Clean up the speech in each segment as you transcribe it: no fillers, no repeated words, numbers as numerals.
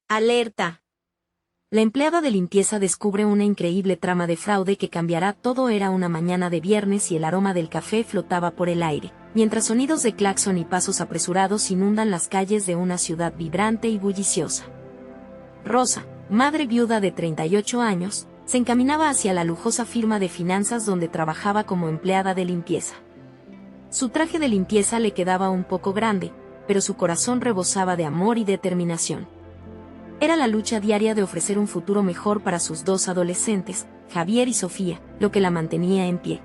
Alerta. La empleada de limpieza descubre una increíble trama de fraude que cambiará todo. Era una mañana de viernes y el aroma del café flotaba por el aire, mientras sonidos de claxon y pasos apresurados inundan las calles de una ciudad vibrante y bulliciosa. Rosa, madre viuda de 38 años, se encaminaba hacia la lujosa firma de finanzas donde trabajaba como empleada de limpieza. Su traje de limpieza le quedaba un poco grande, pero su corazón rebosaba de amor y determinación. Era la lucha diaria de ofrecer un futuro mejor para sus dos adolescentes, Javier y Sofía, lo que la mantenía en pie.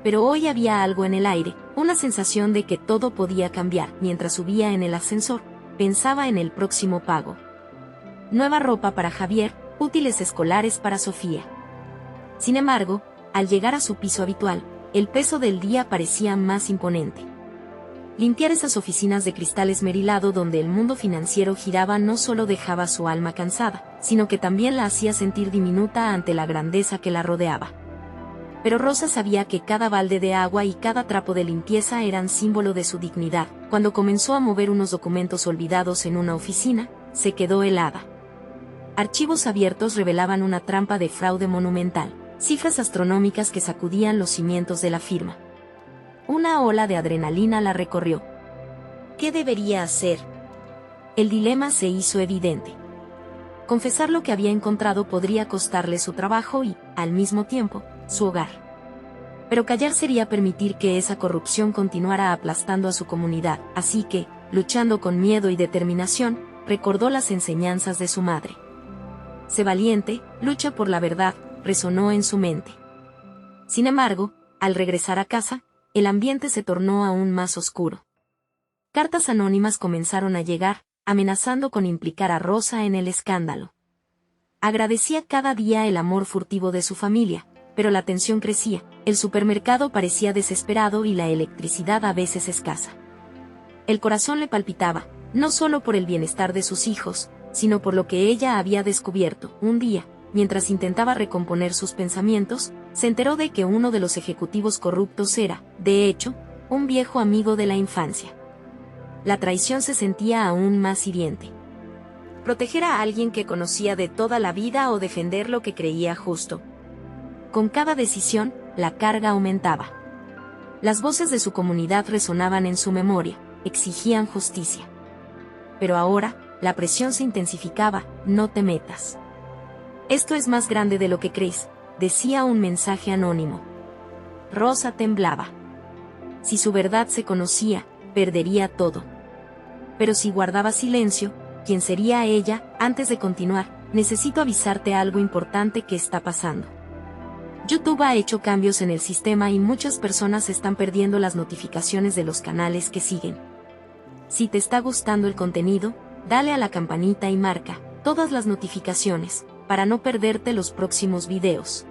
Pero hoy había algo en el aire, una sensación de que todo podía cambiar. Mientras subía en el ascensor, pensaba en el próximo pago. Nueva ropa para Javier, útiles escolares para Sofía. Sin embargo, al llegar a su piso habitual, el peso del día parecía más imponente. Limpiar esas oficinas de cristal esmerilado donde el mundo financiero giraba no solo dejaba su alma cansada, sino que también la hacía sentir diminuta ante la grandeza que la rodeaba. Pero Rosa sabía que cada balde de agua y cada trapo de limpieza eran símbolo de su dignidad. Cuando comenzó a mover unos documentos olvidados en una oficina, se quedó helada. Archivos abiertos revelaban una trampa de fraude monumental, cifras astronómicas que sacudían los cimientos de la firma. Una ola de adrenalina la recorrió. ¿Qué debería hacer? El dilema se hizo evidente. Confesar lo que había encontrado podría costarle su trabajo y, al mismo tiempo, su hogar. Pero callar sería permitir que esa corrupción continuara aplastando a su comunidad, así que, luchando con miedo y determinación, recordó las enseñanzas de su madre. Sé valiente, lucha por la verdad, resonó en su mente. Sin embargo, al regresar a casa, el ambiente se tornó aún más oscuro. Cartas anónimas comenzaron a llegar, amenazando con implicar a Rosa en el escándalo. Agradecía cada día el amor furtivo de su familia, pero la tensión crecía, el supermercado parecía desesperado y la electricidad a veces escasa. El corazón le palpitaba, no solo por el bienestar de sus hijos, sino por lo que ella había descubierto. Un día, mientras intentaba recomponer sus pensamientos, se enteró de que uno de los ejecutivos corruptos era, de hecho, un viejo amigo de la infancia. La traición se sentía aún más hiriente. Proteger a alguien que conocía de toda la vida o defender lo que creía justo. Con cada decisión, la carga aumentaba. Las voces de su comunidad resonaban en su memoria, exigían justicia. Pero ahora, la presión se intensificaba. No te metas. Esto es más grande de lo que crees, decía un mensaje anónimo. Rosa temblaba. Si su verdad se conocía, perdería todo. Pero si guardaba silencio, ¿quién sería ella? Antes de continuar, necesito avisarte algo importante que está pasando. YouTube ha hecho cambios en el sistema y muchas personas están perdiendo las notificaciones de los canales que siguen. Si te está gustando el contenido, dale a la campanita y marca todas las notificaciones, para no perderte los próximos videos.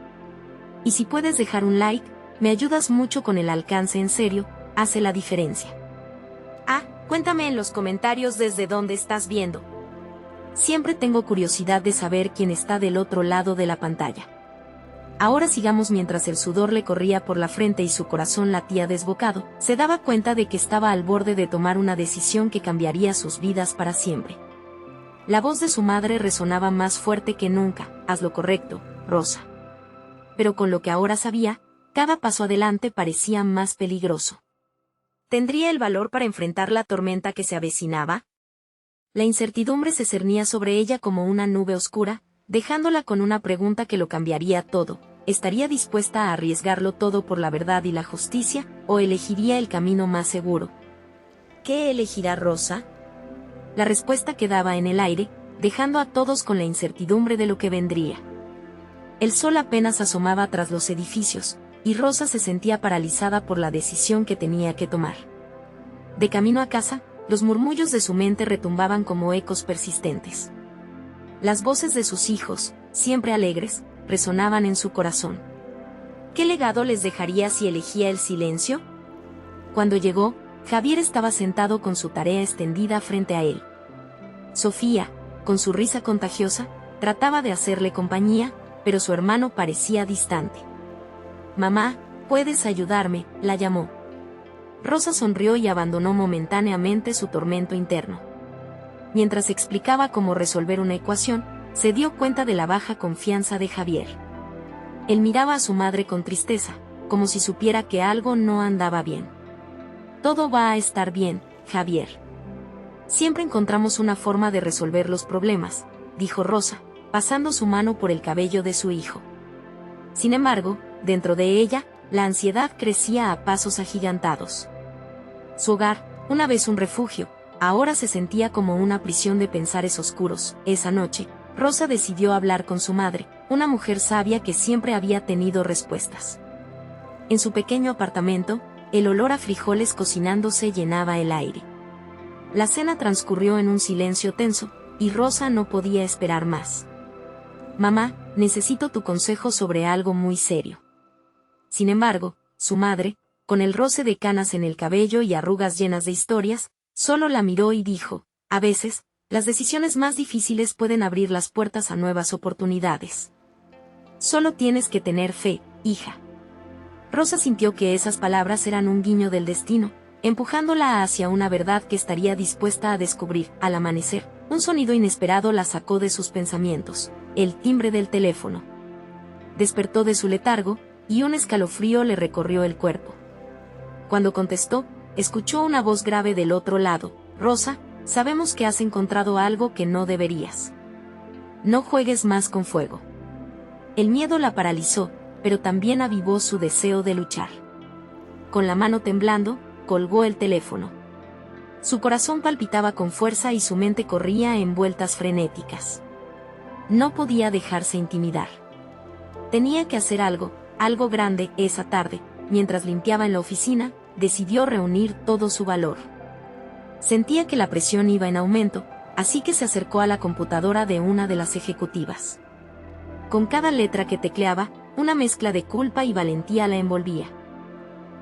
Y si puedes dejar un like, me ayudas mucho con el alcance. En serio, hace la diferencia. Cuéntame en los comentarios desde dónde estás viendo. Siempre tengo curiosidad de saber quién está del otro lado de la pantalla. Ahora sigamos. Mientras el sudor le corría por la frente y su corazón latía desbocado, se daba cuenta de que estaba al borde de tomar una decisión que cambiaría sus vidas para siempre. La voz de su madre resonaba más fuerte que nunca. Haz lo correcto, Rosa. Pero con lo que ahora sabía, cada paso adelante parecía más peligroso. ¿Tendría el valor para enfrentar la tormenta que se avecinaba? La incertidumbre se cernía sobre ella como una nube oscura, dejándola con una pregunta que lo cambiaría todo. ¿Estaría dispuesta a arriesgarlo todo por la verdad y la justicia, o elegiría el camino más seguro? ¿Qué elegirá Rosa? La respuesta quedaba en el aire, dejando a todos con la incertidumbre de lo que vendría. El sol apenas asomaba tras los edificios, y Rosa se sentía paralizada por la decisión que tenía que tomar. De camino a casa, los murmullos de su mente retumbaban como ecos persistentes. Las voces de sus hijos, siempre alegres, resonaban en su corazón. ¿Qué legado les dejaría si elegía el silencio? Cuando llegó, Javier estaba sentado con su tarea extendida frente a él. Sofía, con su risa contagiosa, trataba de hacerle compañía, pero su hermano parecía distante. «Mamá, ¿puedes ayudarme?», la llamó. Rosa sonrió y abandonó momentáneamente su tormento interno. Mientras explicaba cómo resolver una ecuación, se dio cuenta de la baja confianza de Javier. Él miraba a su madre con tristeza, como si supiera que algo no andaba bien. Todo va a estar bien, Javier. Siempre encontramos una forma de resolver los problemas, dijo Rosa, pasando su mano por el cabello de su hijo. Sin embargo, dentro de ella, la ansiedad crecía a pasos agigantados. Su hogar, una vez un refugio, ahora se sentía como una prisión de pensares oscuros. Esa noche, Rosa decidió hablar con su madre, una mujer sabia que siempre había tenido respuestas. En su pequeño apartamento, el olor a frijoles cocinándose llenaba el aire. La cena transcurrió en un silencio tenso, y Rosa no podía esperar más. Mamá, necesito tu consejo sobre algo muy serio. Sin embargo, su madre, con el roce de canas en el cabello y arrugas llenas de historias, solo la miró y dijo, a veces, las decisiones más difíciles pueden abrir las puertas a nuevas oportunidades. Solo tienes que tener fe, hija. Rosa sintió que esas palabras eran un guiño del destino, empujándola hacia una verdad que estaría dispuesta a descubrir. Al amanecer, un sonido inesperado la sacó de sus pensamientos, el timbre del teléfono. Despertó de su letargo, y un escalofrío le recorrió el cuerpo. Cuando contestó, escuchó una voz grave del otro lado, Rosa, sabemos que has encontrado algo que no deberías. No juegues más con fuego. El miedo la paralizó, pero también avivó su deseo de luchar. Con la mano temblando, colgó el teléfono. Su corazón palpitaba con fuerza y su mente corría en vueltas frenéticas. No podía dejarse intimidar. Tenía que hacer algo grande. Esa tarde, mientras limpiaba en la oficina, decidió reunir todo su valor. Sentía que la presión iba en aumento, así que se acercó a la computadora de una de las ejecutivas. Con cada letra que tecleaba, una mezcla de culpa y valentía la envolvía.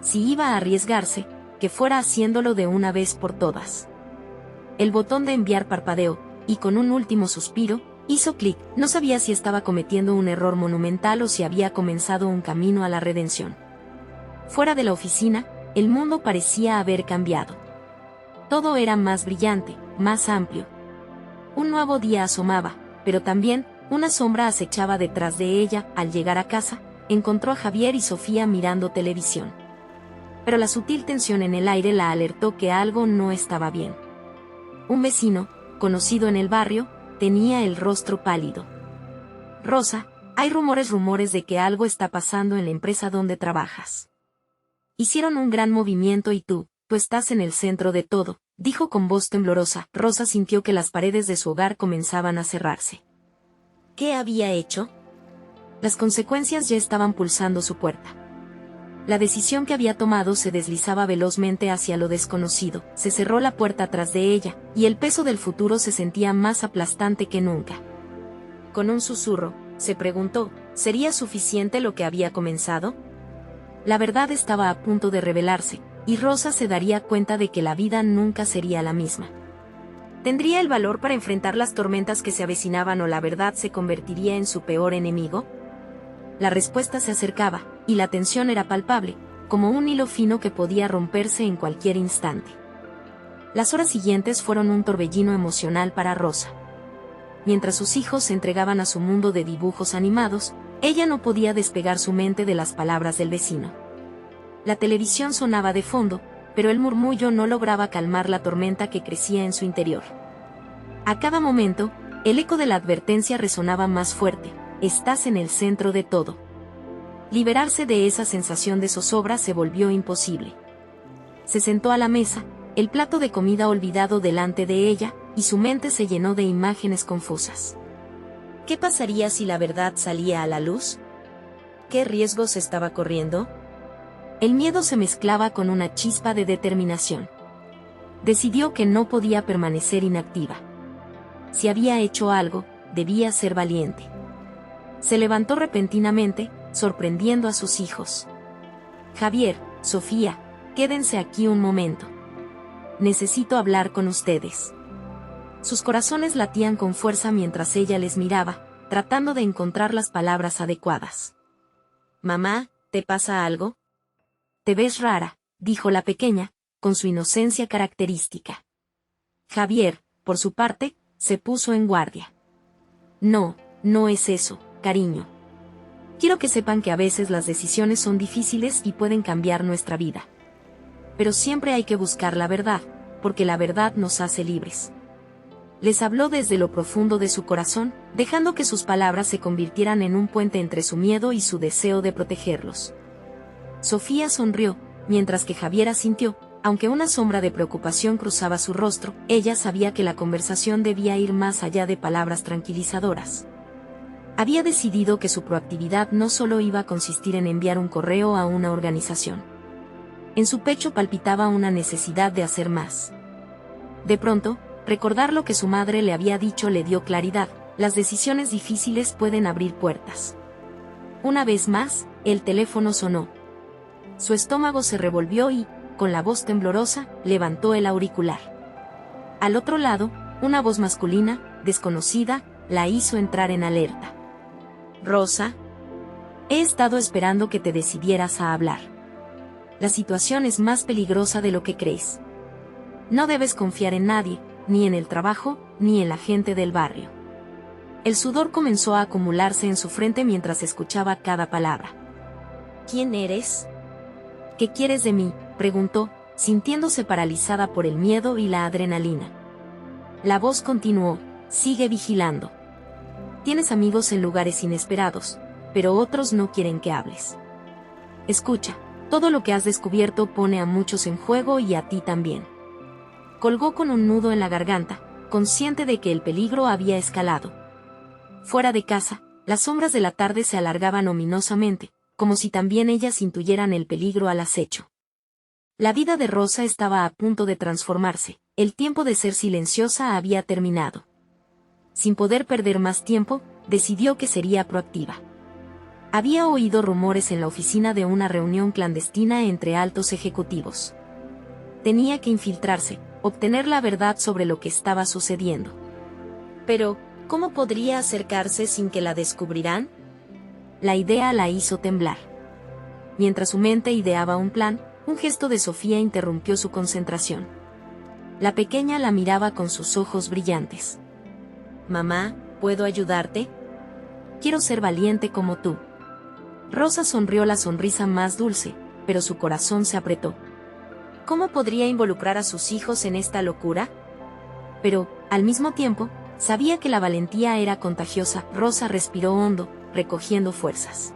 Si iba a arriesgarse, que fuera haciéndolo de una vez por todas. El botón de enviar parpadeó, y con un último suspiro, hizo clic. No sabía si estaba cometiendo un error monumental o si había comenzado un camino a la redención. Fuera de la oficina, el mundo parecía haber cambiado. Todo era más brillante, más amplio. Un nuevo día asomaba, pero también, una sombra acechaba detrás de ella. Al llegar a casa, encontró a Javier y Sofía mirando televisión. Pero la sutil tensión en el aire la alertó que algo no estaba bien. Un vecino, conocido en el barrio, tenía el rostro pálido. Rosa, hay rumores de que algo está pasando en la empresa donde trabajas. Hicieron un gran movimiento y tú estás en el centro de todo, dijo con voz temblorosa. Rosa sintió que las paredes de su hogar comenzaban a cerrarse. ¿Qué había hecho? Las consecuencias ya estaban pulsando su puerta. La decisión que había tomado se deslizaba velozmente hacia lo desconocido. Se cerró la puerta tras de ella, y el peso del futuro se sentía más aplastante que nunca. Con un susurro, se preguntó, ¿sería suficiente lo que había comenzado? La verdad estaba a punto de revelarse, y Rosa se daría cuenta de que la vida nunca sería la misma. ¿Tendría el valor para enfrentar las tormentas que se avecinaban o la verdad se convertiría en su peor enemigo? La respuesta se acercaba, y la tensión era palpable, como un hilo fino que podía romperse en cualquier instante. Las horas siguientes fueron un torbellino emocional para Rosa. Mientras sus hijos se entregaban a su mundo de dibujos animados, ella no podía despegar su mente de las palabras del vecino. La televisión sonaba de fondo, pero el murmullo no lograba calmar la tormenta que crecía en su interior. A cada momento, el eco de la advertencia resonaba más fuerte: estás en el centro de todo. Liberarse de esa sensación de zozobra se volvió imposible. Se sentó a la mesa, el plato de comida olvidado delante de ella, y su mente se llenó de imágenes confusas. ¿Qué pasaría si la verdad salía a la luz? ¿Qué riesgos estaba corriendo? El miedo se mezclaba con una chispa de determinación. Decidió que no podía permanecer inactiva. Si había hecho algo, debía ser valiente. Se levantó repentinamente, sorprendiendo a sus hijos. Javier, Sofía, quédense aquí un momento. Necesito hablar con ustedes. Sus corazones latían con fuerza mientras ella les miraba, tratando de encontrar las palabras adecuadas. Mamá, ¿te pasa algo? Te ves rara, dijo la pequeña, con su inocencia característica. Javier, por su parte, se puso en guardia. No, no es eso, cariño. Quiero que sepan que a veces las decisiones son difíciles y pueden cambiar nuestra vida. Pero siempre hay que buscar la verdad, porque la verdad nos hace libres. Les habló desde lo profundo de su corazón, dejando que sus palabras se convirtieran en un puente entre su miedo y su deseo de protegerlos. Sofía sonrió, mientras que Javiera sintió, aunque una sombra de preocupación cruzaba su rostro, ella sabía que la conversación debía ir más allá de palabras tranquilizadoras. Había decidido que su proactividad no solo iba a consistir en enviar un correo a una organización. En su pecho palpitaba una necesidad de hacer más. De pronto, recordar lo que su madre le había dicho le dio claridad: las decisiones difíciles pueden abrir puertas. Una vez más, el teléfono sonó. Su estómago se revolvió y, con la voz temblorosa, levantó el auricular. Al otro lado, una voz masculina, desconocida, la hizo entrar en alerta. Rosa, he estado esperando que te decidieras a hablar. La situación es más peligrosa de lo que crees. No debes confiar en nadie, ni en el trabajo, ni en la gente del barrio. El sudor comenzó a acumularse en su frente mientras escuchaba cada palabra. ¿Quién eres? ¿Qué quieres de mí?, preguntó, sintiéndose paralizada por el miedo y la adrenalina. La voz continuó: sigue vigilando. Tienes amigos en lugares inesperados, pero otros no quieren que hables. Escucha, todo lo que has descubierto pone a muchos en juego y a ti también. Colgó con un nudo en la garganta, consciente de que el peligro había escalado. Fuera de casa, las sombras de la tarde se alargaban ominosamente, como si también ellas intuyeran el peligro al acecho. La vida de Rosa estaba a punto de transformarse, el tiempo de ser silenciosa había terminado. Sin poder perder más tiempo, decidió que sería proactiva. Había oído rumores en la oficina de una reunión clandestina entre altos ejecutivos. Tenía que infiltrarse, obtener la verdad sobre lo que estaba sucediendo. Pero, ¿cómo podría acercarse sin que la descubrieran? La idea la hizo temblar. Mientras su mente ideaba un plan, un gesto de Sofía interrumpió su concentración. La pequeña la miraba con sus ojos brillantes. Mamá, ¿puedo ayudarte? Quiero ser valiente como tú. Rosa sonrió la sonrisa más dulce, pero su corazón se apretó. ¿Cómo podría involucrar a sus hijos en esta locura? Pero, al mismo tiempo, sabía que la valentía era contagiosa. Rosa respiró hondo, recogiendo fuerzas.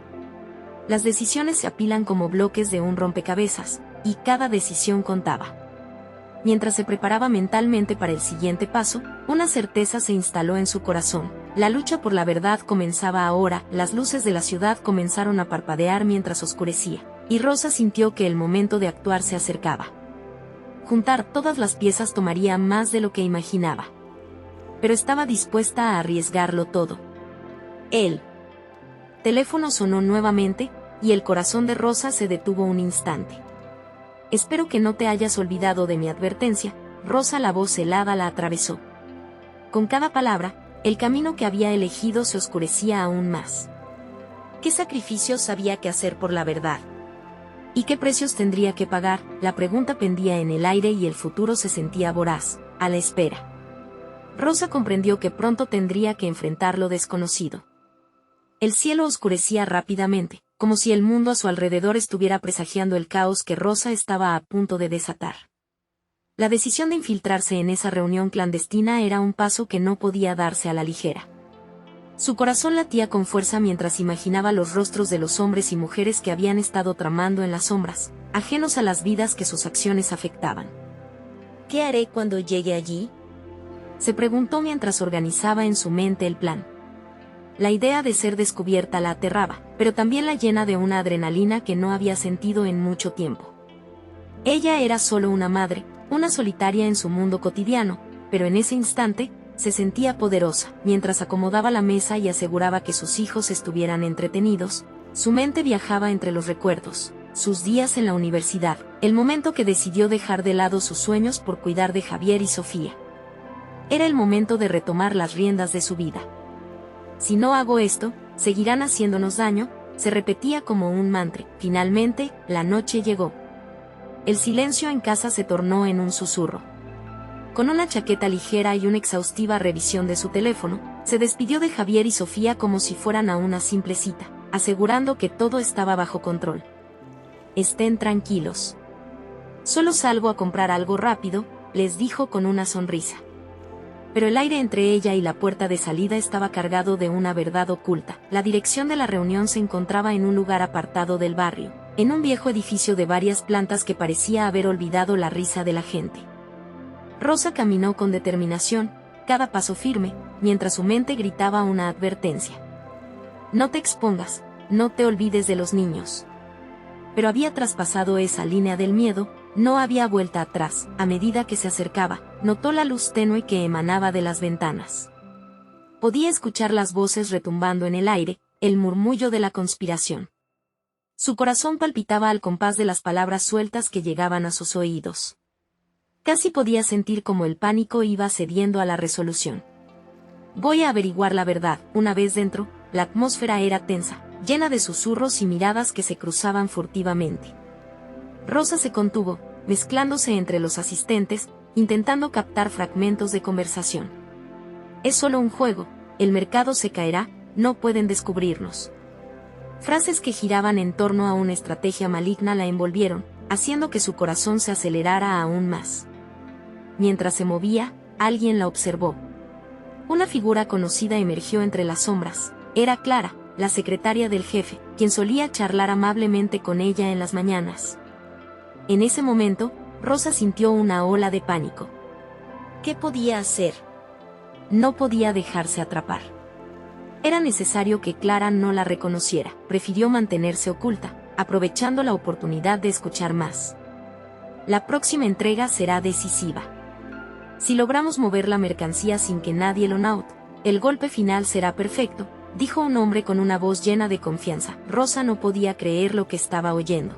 Las decisiones se apilan como bloques de un rompecabezas, y cada decisión contaba. Mientras se preparaba mentalmente para el siguiente paso, una certeza se instaló en su corazón. La lucha por la verdad comenzaba ahora. Las luces de la ciudad comenzaron a parpadear mientras oscurecía, y Rosa sintió que el momento de actuar se acercaba. Juntar todas las piezas tomaría más de lo que imaginaba. Pero estaba dispuesta a arriesgarlo todo. El teléfono sonó nuevamente, y el corazón de Rosa se detuvo un instante. Espero que no te hayas olvidado de mi advertencia. Rosa, la voz helada la atravesó. Con cada palabra, el camino que había elegido se oscurecía aún más. ¿Qué sacrificios había que hacer por la verdad? ¿Y qué precios tendría que pagar? La pregunta pendía en el aire y el futuro se sentía voraz, a la espera. Rosa comprendió que pronto tendría que enfrentar lo desconocido. El cielo oscurecía rápidamente, como si el mundo a su alrededor estuviera presagiando el caos que Rosa estaba a punto de desatar. La decisión de infiltrarse en esa reunión clandestina era un paso que no podía darse a la ligera. Su corazón latía con fuerza mientras imaginaba los rostros de los hombres y mujeres que habían estado tramando en las sombras, ajenos a las vidas que sus acciones afectaban. ¿Qué haré cuando llegue allí?, se preguntó mientras organizaba en su mente el plan. La idea de ser descubierta la aterraba, pero también la llena de una adrenalina que no había sentido en mucho tiempo. Ella era solo una madre, una solitaria en su mundo cotidiano, pero en ese instante, se sentía poderosa. Mientras acomodaba la mesa y aseguraba que sus hijos estuvieran entretenidos, su mente viajaba entre los recuerdos, sus días en la universidad, el momento que decidió dejar de lado sus sueños por cuidar de Javier y Sofía. Era el momento de retomar las riendas de su vida. Si no hago esto, seguirán haciéndonos daño, se repetía como un mantra. Finalmente, la noche llegó. El silencio en casa se tornó en un susurro. Con una chaqueta ligera y una exhaustiva revisión de su teléfono, se despidió de Javier y Sofía como si fueran a una simple cita, asegurando que todo estaba bajo control. Estén tranquilos. Solo salgo a comprar algo rápido, les dijo con una sonrisa. Pero el aire entre ella y la puerta de salida estaba cargado de una verdad oculta. La dirección de la reunión se encontraba en un lugar apartado del barrio, en un viejo edificio de varias plantas que parecía haber olvidado la risa de la gente. Rosa caminó con determinación, cada paso firme, mientras su mente gritaba una advertencia. No te expongas, no te olvides de los niños. Pero había traspasado esa línea del miedo, no había vuelta atrás. A medida que se acercaba, notó la luz tenue que emanaba de las ventanas. Podía escuchar las voces retumbando en el aire, el murmullo de la conspiración. Su corazón palpitaba al compás de las palabras sueltas que llegaban a sus oídos. Casi podía sentir cómo el pánico iba cediendo a la resolución. Voy a averiguar la verdad. Una vez dentro, la atmósfera era tensa, llena de susurros y miradas que se cruzaban furtivamente. Rosa se contuvo, mezclándose entre los asistentes, intentando captar fragmentos de conversación. Es solo un juego, el mercado se caerá, no pueden descubrirnos. Frases que giraban en torno a una estrategia maligna la envolvieron, haciendo que su corazón se acelerara aún más. Mientras se movía, alguien la observó. Una figura conocida emergió entre las sombras. Era Clara, la secretaria del jefe, quien solía charlar amablemente con ella en las mañanas. En ese momento, Rosa sintió una ola de pánico. ¿Qué podía hacer? No podía dejarse atrapar. Era necesario que Clara no la reconociera. Prefirió mantenerse oculta, aprovechando la oportunidad de escuchar más. La próxima entrega será decisiva. Si logramos mover la mercancía sin que nadie lo note, el golpe final será perfecto, dijo un hombre con una voz llena de confianza. Rosa no podía creer lo que estaba oyendo.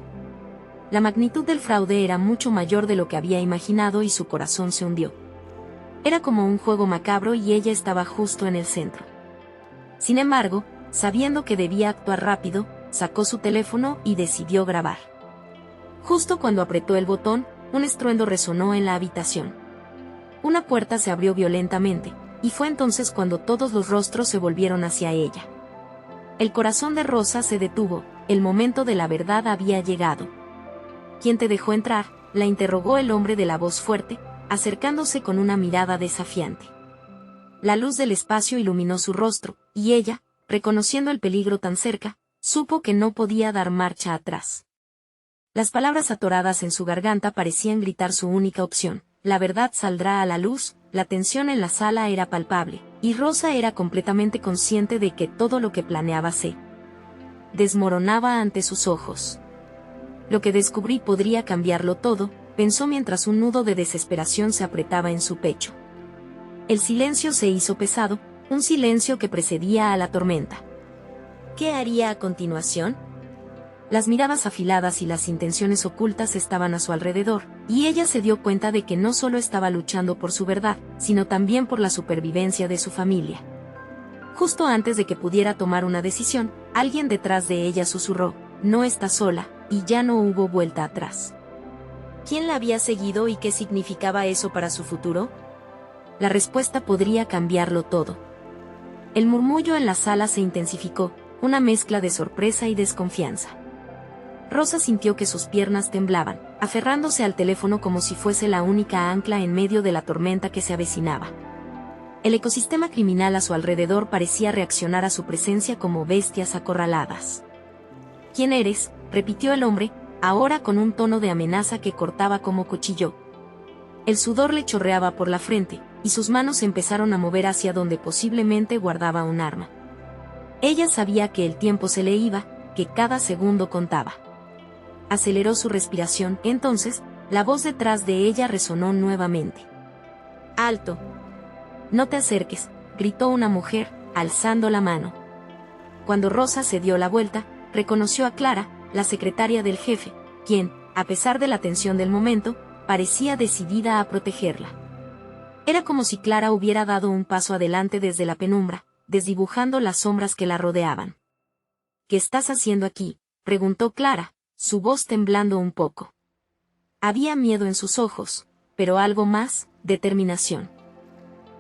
La magnitud del fraude era mucho mayor de lo que había imaginado y su corazón se hundió. Era como un juego macabro y ella estaba justo en el centro. Sin embargo, sabiendo que debía actuar rápido, sacó su teléfono y decidió grabar. Justo cuando apretó el botón, un estruendo resonó en la habitación. Una puerta se abrió violentamente, y fue entonces cuando todos los rostros se volvieron hacia ella. El corazón de Rosa se detuvo, el momento de la verdad había llegado. ¿Quién te dejó entrar?, la interrogó el hombre de la voz fuerte, acercándose con una mirada desafiante. La luz del espacio iluminó su rostro, y ella, reconociendo el peligro tan cerca, supo que no podía dar marcha atrás. Las palabras atoradas en su garganta parecían gritar su única opción. La verdad saldrá a la luz. La tensión en la sala era palpable, y Rosa era completamente consciente de que todo lo que planeaba se desmoronaba ante sus ojos. Lo que descubrí podría cambiarlo todo, pensó mientras un nudo de desesperación se apretaba en su pecho. El silencio se hizo pesado, un silencio que precedía a la tormenta. ¿Qué haría a continuación? Las miradas afiladas y las intenciones ocultas estaban a su alrededor, y ella se dio cuenta de que no solo estaba luchando por su verdad, sino también por la supervivencia de su familia. Justo antes de que pudiera tomar una decisión, alguien detrás de ella susurró, no está sola, y ya no hubo vuelta atrás. ¿Quién la había seguido y qué significaba eso para su futuro? La respuesta podría cambiarlo todo. El murmullo en la sala se intensificó, una mezcla de sorpresa y desconfianza. Rosa sintió que sus piernas temblaban, aferrándose al teléfono como si fuese la única ancla en medio de la tormenta que se avecinaba. El ecosistema criminal a su alrededor parecía reaccionar a su presencia como bestias acorraladas. ¿Quién eres?, repitió el hombre, ahora con un tono de amenaza que cortaba como cuchillo. El sudor le chorreaba por la frente, y sus manos empezaron a mover hacia donde posiblemente guardaba un arma. Ella sabía que el tiempo se le iba, que cada segundo contaba. Aceleró su respiración. Entonces, la voz detrás de ella resonó nuevamente. ¡Alto! No te acerques, gritó una mujer, alzando la mano. Cuando Rosa se dio la vuelta, reconoció a Clara, la secretaria del jefe, quien, a pesar de la tensión del momento, parecía decidida a protegerla. Era como si Clara hubiera dado un paso adelante desde la penumbra, desdibujando las sombras que la rodeaban. ¿Qué estás haciendo aquí?, preguntó Clara, su voz temblando un poco. Había miedo en sus ojos, pero algo más, determinación.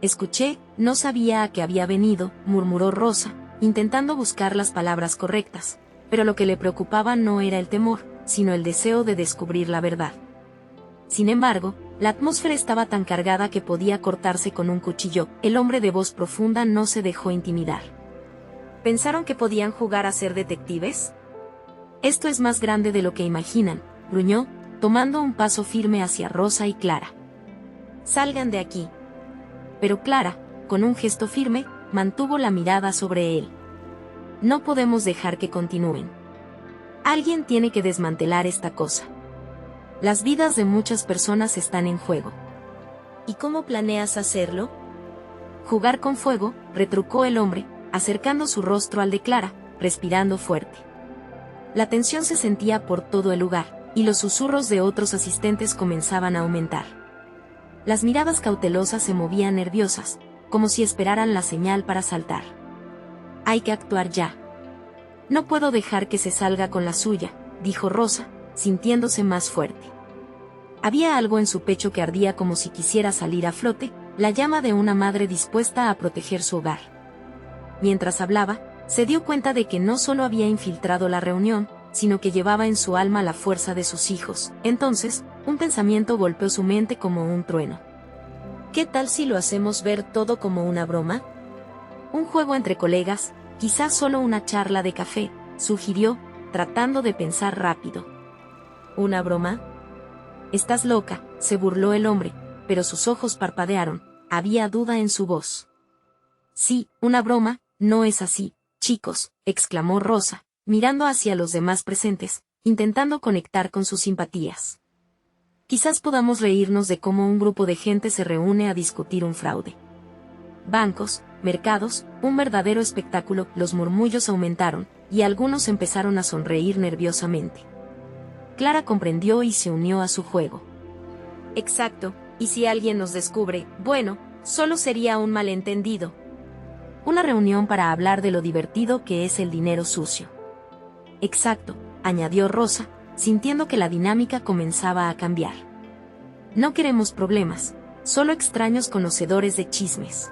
Escuché, no sabía a qué había venido, murmuró Rosa, intentando buscar las palabras correctas, pero lo que le preocupaba no era el temor, sino el deseo de descubrir la verdad. Sin embargo, la atmósfera estaba tan cargada que podía cortarse con un cuchillo. El hombre de voz profunda no se dejó intimidar. ¿Pensaron que podían jugar a ser detectives? Esto es más grande de lo que imaginan, gruñó, tomando un paso firme hacia Rosa y Clara. Salgan de aquí. Pero Clara, con un gesto firme, mantuvo la mirada sobre él. No podemos dejar que continúen. Alguien tiene que desmantelar esta cosa. Las vidas de muchas personas están en juego. ¿Y cómo planeas hacerlo? Jugar con fuego, retrucó el hombre, acercando su rostro al de Clara, respirando fuerte. La tensión se sentía por todo el lugar, y los susurros de otros asistentes comenzaban a aumentar. Las miradas cautelosas se movían nerviosas, como si esperaran la señal para saltar. Hay que actuar ya. No puedo dejar que se salga con la suya, dijo Rosa, sintiéndose más fuerte. Había algo en su pecho que ardía como si quisiera salir a flote, la llama de una madre dispuesta a proteger su hogar. Mientras hablaba, se dio cuenta de que no solo había infiltrado la reunión, sino que llevaba en su alma la fuerza de sus hijos. Entonces, un pensamiento golpeó su mente como un trueno. ¿Qué tal si lo hacemos ver todo como una broma? Un juego entre colegas, quizás solo una charla de café, sugirió, tratando de pensar rápido. ¿Una broma? Estás loca, se burló el hombre, pero sus ojos parpadearon, había duda en su voz. Sí, una broma, no es así, chicos, exclamó Rosa, mirando hacia los demás presentes, intentando conectar con sus simpatías. Quizás podamos reírnos de cómo un grupo de gente se reúne a discutir un fraude. Bancos, mercados, un verdadero espectáculo. Los murmullos aumentaron, y algunos empezaron a sonreír nerviosamente. Clara comprendió y se unió a su juego. Exacto, y si alguien nos descubre, bueno, solo sería un malentendido. Una reunión para hablar de lo divertido que es el dinero sucio. Exacto, añadió Rosa, sintiendo que la dinámica comenzaba a cambiar. No queremos problemas, solo extraños conocedores de chismes.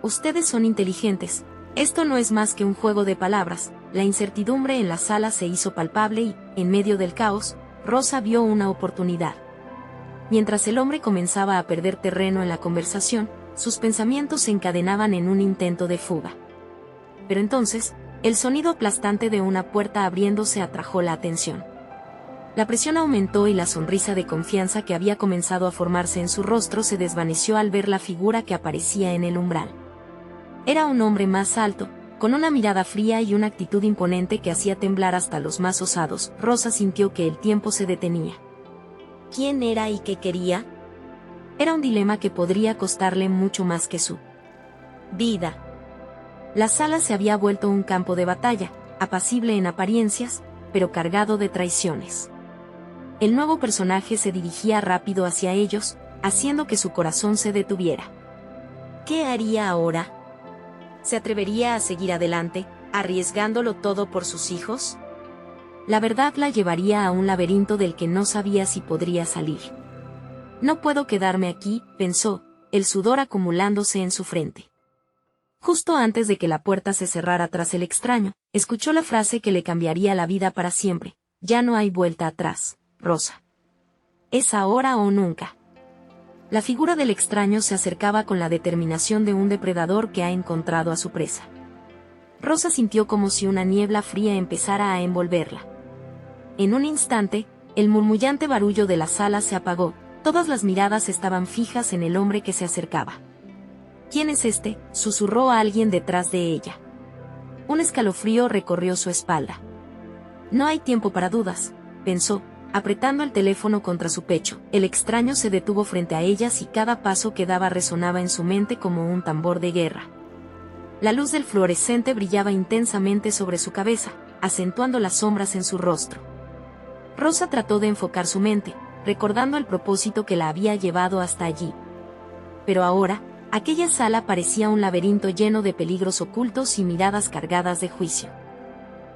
Ustedes son inteligentes, esto no es más que un juego de palabras. La incertidumbre en la sala se hizo palpable y, en medio del caos, Rosa vio una oportunidad. Mientras el hombre comenzaba a perder terreno en la conversación, sus pensamientos se encadenaban en un intento de fuga. Pero entonces, el sonido aplastante de una puerta abriéndose atrajo la atención. La presión aumentó y la sonrisa de confianza que había comenzado a formarse en su rostro se desvaneció al ver la figura que aparecía en el umbral. Era un hombre más alto, con una mirada fría y una actitud imponente que hacía temblar hasta los más osados. Rosa sintió que el tiempo se detenía. ¿Quién era y qué quería? Era un dilema que podría costarle mucho más que su vida. La sala se había vuelto un campo de batalla, apacible en apariencias, pero cargado de traiciones. El nuevo personaje se dirigía rápido hacia ellos, haciendo que su corazón se detuviera. ¿Qué haría ahora? ¿Se atrevería a seguir adelante, arriesgándolo todo por sus hijos? La verdad la llevaría a un laberinto del que no sabía si podría salir. No puedo quedarme aquí, pensó, el sudor acumulándose en su frente. Justo antes de que la puerta se cerrara tras el extraño, escuchó la frase que le cambiaría la vida para siempre. Ya no hay vuelta atrás, Rosa. Es ahora o nunca. La figura del extraño se acercaba con la determinación de un depredador que ha encontrado a su presa. Rosa sintió como si una niebla fría empezara a envolverla. En un instante, el murmullante barullo de la sala se apagó, todas las miradas estaban fijas en el hombre que se acercaba. ¿Quién es este?, susurró a alguien detrás de ella. Un escalofrío recorrió su espalda. No hay tiempo para dudas, pensó, apretando el teléfono contra su pecho. El extraño se detuvo frente a ellas y cada paso que daba resonaba en su mente como un tambor de guerra. La luz del fluorescente brillaba intensamente sobre su cabeza, acentuando las sombras en su rostro. Rosa trató de enfocar su mente, recordando el propósito que la había llevado hasta allí. Pero ahora, aquella sala parecía un laberinto lleno de peligros ocultos y miradas cargadas de juicio.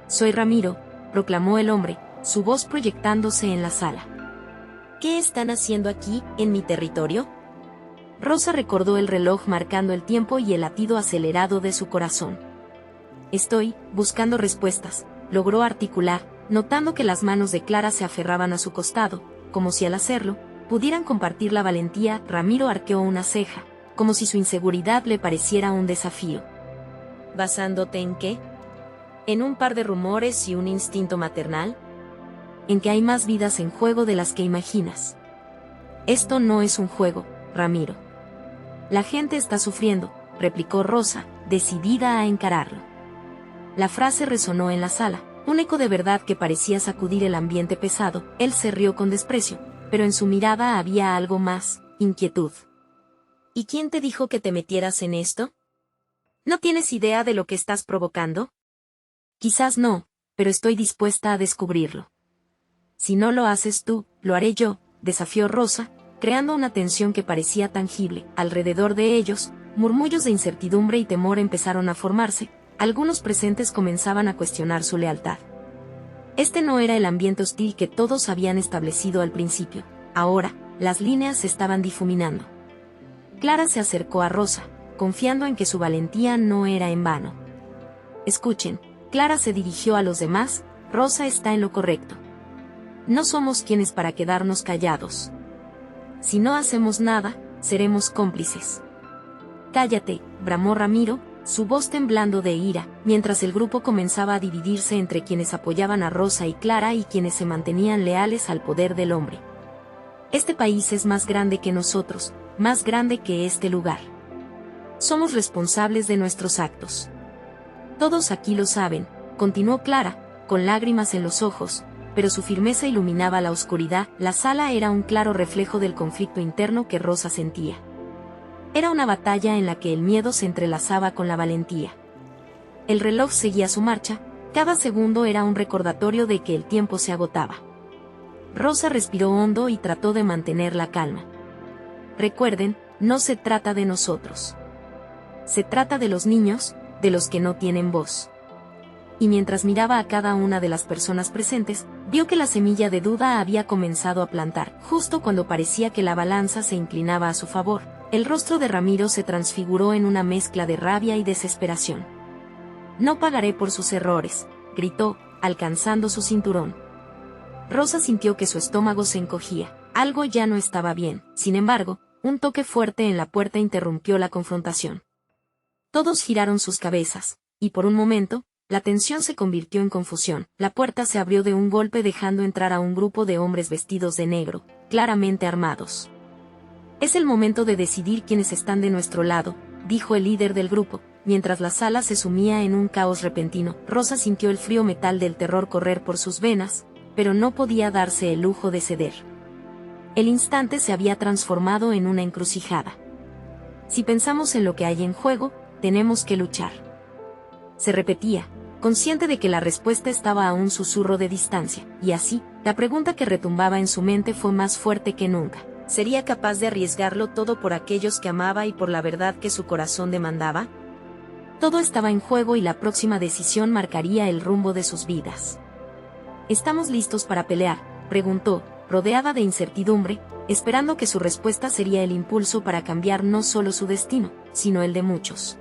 «Soy Ramiro», proclamó el hombre, su voz proyectándose en la sala. «¿Qué están haciendo aquí, en mi territorio? Rosa recordó el reloj marcando el tiempo y el latido acelerado de su corazón. Estoy buscando respuestas, logró articular, notando que las manos de Clara se aferraban a su costado, como si al hacerlo, pudieran compartir la valentía. Ramiro arqueó una ceja, como si su inseguridad le pareciera un desafío. ¿Basándote en qué? ¿En un par de rumores y un instinto maternal? En que hay más vidas en juego de las que imaginas. Esto no es un juego, Ramiro. La gente está sufriendo, replicó Rosa, decidida a encararlo. La frase resonó en la sala, un eco de verdad que parecía sacudir el ambiente pesado. Él se rió con desprecio, pero en su mirada había algo más, inquietud. ¿Y quién te dijo que te metieras en esto? ¿No tienes idea de lo que estás provocando? Quizás no, pero estoy dispuesta a descubrirlo. Si no lo haces tú, lo haré yo, desafió Rosa, creando una tensión que parecía tangible. Alrededor de ellos, murmullos de incertidumbre y temor empezaron a formarse. Algunos presentes comenzaban a cuestionar su lealtad. Este no era el ambiente hostil que todos habían establecido al principio. Ahora, las líneas se estaban difuminando. Clara se acercó a Rosa, confiando en que su valentía no era en vano. Escuchen, Clara se dirigió a los demás, Rosa está en lo correcto. No somos quienes para quedarnos callados. Si no hacemos nada, seremos cómplices. Cállate, bramó Ramiro, su voz temblando de ira, mientras el grupo comenzaba a dividirse entre quienes apoyaban a Rosa y Clara y quienes se mantenían leales al poder del hombre. Este país es más grande que nosotros, más grande que este lugar. Somos responsables de nuestros actos. Todos aquí lo saben, continuó Clara, con lágrimas en los ojos, pero su firmeza iluminaba la oscuridad. La sala era un claro reflejo del conflicto interno que Rosa sentía. Era una batalla en la que el miedo se entrelazaba con la valentía. El reloj seguía su marcha, cada segundo era un recordatorio de que el tiempo se agotaba. Rosa respiró hondo y trató de mantener la calma. Recuerden, no se trata de nosotros. Se trata de los niños, de los que no tienen voz. Y mientras miraba a cada una de las personas presentes, vio que la semilla de duda había comenzado a plantar. Justo cuando parecía que la balanza se inclinaba a su favor, el rostro de Ramiro se transfiguró en una mezcla de rabia y desesperación. No pagaré por sus errores, gritó, alcanzando su cinturón. Rosa sintió que su estómago se encogía, algo ya no estaba bien. Sin embargo, un toque fuerte en la puerta interrumpió la confrontación. Todos giraron sus cabezas, y por un momento, la tensión se convirtió en confusión. La puerta se abrió de un golpe dejando entrar a un grupo de hombres vestidos de negro, claramente armados. Es el momento de decidir quiénes están de nuestro lado, dijo el líder del grupo, mientras la sala se sumía en un caos repentino. Rosa sintió el frío metal del terror correr por sus venas, pero no podía darse el lujo de ceder. El instante se había transformado en una encrucijada. Si pensamos en lo que hay en juego, tenemos que luchar. Se repetía, consciente de que la respuesta estaba a un susurro de distancia, y así, la pregunta que retumbaba en su mente fue más fuerte que nunca. ¿Sería capaz de arriesgarlo todo por aquellos que amaba y por la verdad que su corazón demandaba? Todo estaba en juego y la próxima decisión marcaría el rumbo de sus vidas. ¿Estamos listos para pelear?, preguntó, rodeada de incertidumbre, esperando que su respuesta sería el impulso para cambiar no solo su destino, sino el de muchos.